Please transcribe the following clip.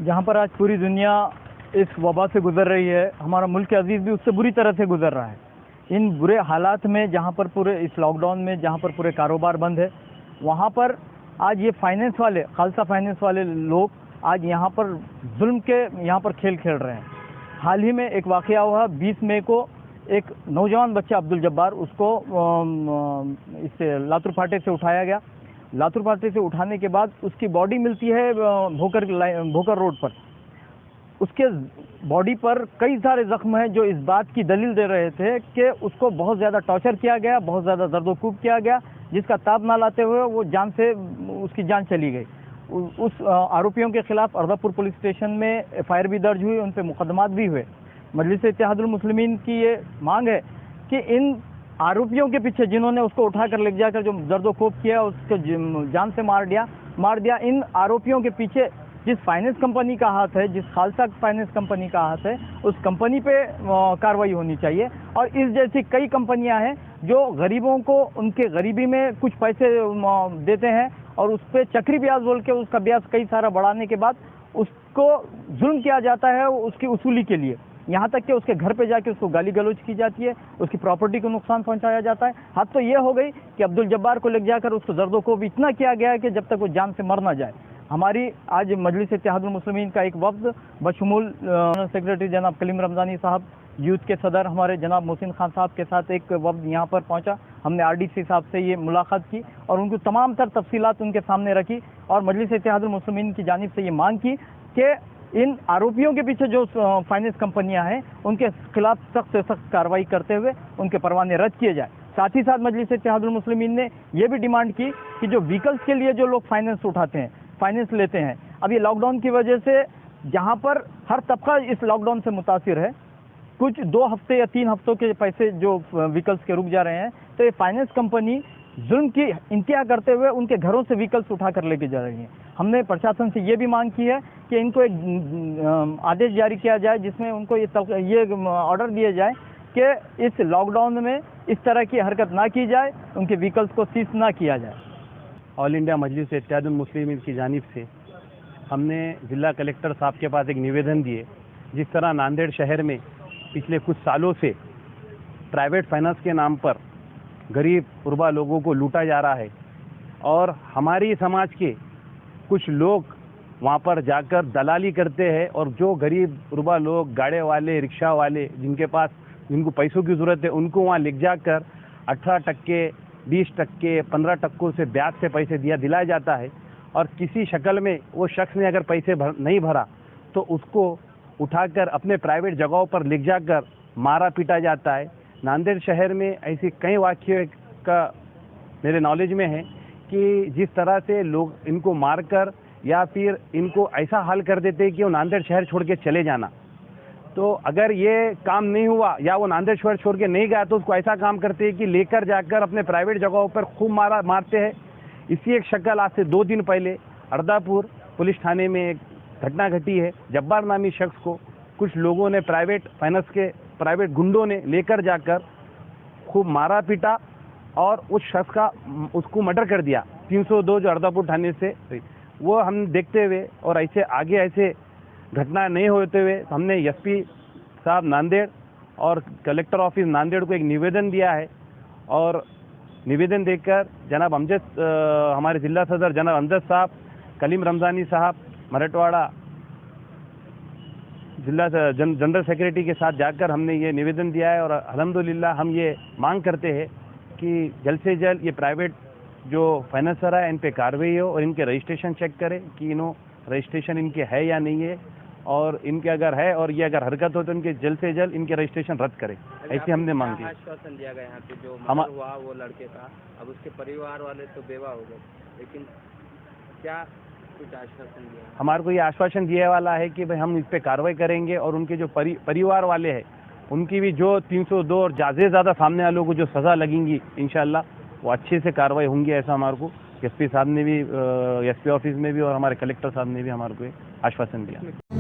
जहाँ पर आज पूरी दुनिया इस वबा से गुजर रही है, हमारा मुल्क अजीज़ भी उससे बुरी तरह से गुजर रहा है। इन बुरे हालात में जहाँ पर पूरे इस लॉकडाउन में जहाँ पर पूरे कारोबार बंद है, वहाँ पर आज ये फाइनेंस वाले, खालसा फाइनेंस वाले लोग आज यहाँ पर जुल्म के यहाँ पर खेल खेल रहे हैं। हाल ही में एक वाक़या हुआ, 20 मई को एक नौजवान बच्चा अब्दुल जब्बार, उसको इस लातूर फाटे से उठाया गया। लातूर फाटे से उठाने के बाद उसकी बॉडी मिलती है भोकर रोड पर। उसके बॉडी पर कई सारे जख्म हैं जो इस बात की दलील दे रहे थे कि उसको बहुत ज़्यादा टॉर्चर किया गया, बहुत ज़्यादा दर्दोकूब किया गया, जिसका ताब ना लाते हुए वो उसकी जान चली गई। उस आरोपियों के खिलाफ अर्दापुर पुलिस स्टेशन में FIR भी दर्ज हुई, उन पर मुकदमात भी हुए। मजलिस इत्तेहादुल मुस्लिमीन की ये मांग है कि इन आरोपियों के पीछे, जिन्होंने उसको उठाकर ले जाकर जो दर्दोकूब किया, उसको जान से मार दिया, इन आरोपियों के पीछे जिस फाइनेंस कंपनी का हाथ है, जिस खालसा फाइनेंस कंपनी का हाथ है, उस कंपनी पे कार्रवाई होनी चाहिए। और इस जैसी कई कंपनियां हैं जो गरीबों को उनके गरीबी में कुछ पैसे देते हैं और उस पर चक्री ब्याज बोल के उसका ब्याज कई सारा बढ़ाने के बाद उसको जुल्म किया जाता है उसकी वसूली के लिए। यहाँ तक कि उसके घर पे जाके उसको गाली गलौज की जाती है, उसकी प्रॉपर्टी को नुकसान पहुंचाया जाता है। हद तो ये हो गई कि अब्दुल जब्बार को ले जाकर उसको दर्दों को भी इतना किया गया है कि जब तक वो जान से मर ना जाए। हमारी आज मजलिस इत्तेहादुल मुस्लिमीन का एक वफ्द बशमूल सेक्रेटरी जनाब कलीम रमज़ानी साहब, यूथ के सदर हमारे जनाब मोहसिन खान साहब के साथ एक वफ्द यहाँ पर पहुँचा। हमने RDC साहब से ये मुलाकात की और उनको तमाम तर तफसीलात उनके सामने रखी और मजलिस इत्तेहादुल मुस्लिमीन की जानिब से ये मांग की कि इन आरोपियों के पीछे जो फाइनेंस कंपनियां हैं उनके खिलाफ सख्त से सख्त कार्रवाई करते हुए उनके परवाने रद्द किए जाए। साथ ही साथ मजलिस इत्तेहादुल मुस्लिमीन ने यह भी डिमांड की कि जो व्हीकल्स के लिए जो लोग फाइनेंस उठाते हैं, फाइनेंस लेते हैं, अब ये लॉकडाउन की वजह से जहां पर हर तबका इस लॉकडाउन से मुतासिर है, कुछ 2 हफ्ते या 3 हफ्तों के पैसे जो व्हीकल्स के रुक जा रहे हैं, तो ये फाइनेंस कंपनी जुल्म की इंतहा करते हुए उनके घरों से व्हीकल्स उठा कर लेके जा रही हैं। हमने प्रशासन से ये भी मांग की है कि इनको एक आदेश जारी किया जाए जिसमें उनको ये ऑर्डर दिए जाए कि इस लॉकडाउन में इस तरह की हरकत ना की जाए, उनके व्हीकल्स को सीज ना किया जाए। ऑल इंडिया मजलिस इत्तेहादुल मुस्लिमीन की जानिब से हमने जिला कलेक्टर साहब के पास एक निवेदन दिए। जिस तरह नांदेड़ शहर में पिछले कुछ सालों से प्राइवेट फाइनेंस के नाम पर गरीब गुरबा लोगों को लूटा जा रहा है और हमारी समाज के कुछ लोग वहाँ पर जाकर दलाली करते हैं और जो गरीब गुरबा लोग, गाड़े वाले, रिक्शा वाले, जिनको पैसों की ज़रूरत है, उनको वहाँ ले जाकर 18%, 20%, 15% से ब्याज से पैसे दिलाया जाता है और किसी शक्ल में वो शख्स ने अगर पैसे नहीं भरा तो उसको उठाकर अपने प्राइवेट जगहों पर ले जाकर मारा पीटा जाता है। नांदेड़ शहर में ऐसे कई वाक़ये का मेरे नॉलेज में है कि जिस तरह से लोग इनको मारकर या फिर इनको ऐसा हाल कर देते हैं कि वो नांदेड़ शहर छोड़ के चले जाना। तो अगर ये काम नहीं हुआ या वो नांदेड़ शहर छोड़ के नहीं गया तो उसको ऐसा काम करते हैं कि लेकर जाकर अपने प्राइवेट जगहों पर खूब मारते हैं। इसी एक शक्ल आज से 2 दिन पहले अर्दापुर पुलिस थाने में एक घटना घटी है। जब्बार नामी शख्स को कुछ लोगों ने प्राइवेट गुंडों ने लेकर जाकर खूब मारा पीटा और उस शख्स का उसको मर्डर कर दिया। 302 जो अर्दापुर थाने से, वो हम देखते हुए और ऐसे आगे ऐसे घटना नहीं होते हुए हमने SP साहब नांदेड़ और कलेक्टर ऑफिस नांदेड़ को एक निवेदन दिया है और निवेदन देकर जनाब हमारे जिला सदर जनाब अमजद साहब, कलीम रमज़ानी साहब, मराठवाड़ा जिला जनरल सेक्रेटरी के साथ जाकर हमने ये निवेदन दिया है और अल्हम्दुलिल्लाह हम ये मांग करते हैं कि जल्द से जल्द ये प्राइवेट जो फाइनेंसर है इन पे कार्रवाई हो और इनके रजिस्ट्रेशन चेक करें कि रजिस्ट्रेशन इनके है या नहीं है, और इनके अगर है और ये अगर हरकत हो तो इनके जल्द से जल्द इनके रजिस्ट्रेशन रद्द करें, ऐसी हमने मांग की। आश्वासन दिया गया यहाँ पे जो मर्डर हुआ वो लड़के का, अब उसके परिवार वाले तो बेवा हो गए, लेकिन क्या कुछ आश्वासन दिया? हमारे को ये आश्वासन दिया वाला है कि भाई हम इस पे कार्रवाई करेंगे और उनके जो परिवार वाले हैं उनकी भी जो 302 और ज़्यादा सामने वालों को जो सज़ा लगेंगी इंशाल्लाह वो अच्छे से कार्रवाई होंगी, ऐसा हमारे को SP साहब ने भी SP ऑफिस में भी और हमारे कलेक्टर साहब ने भी हमारे को आश्वासन दिया।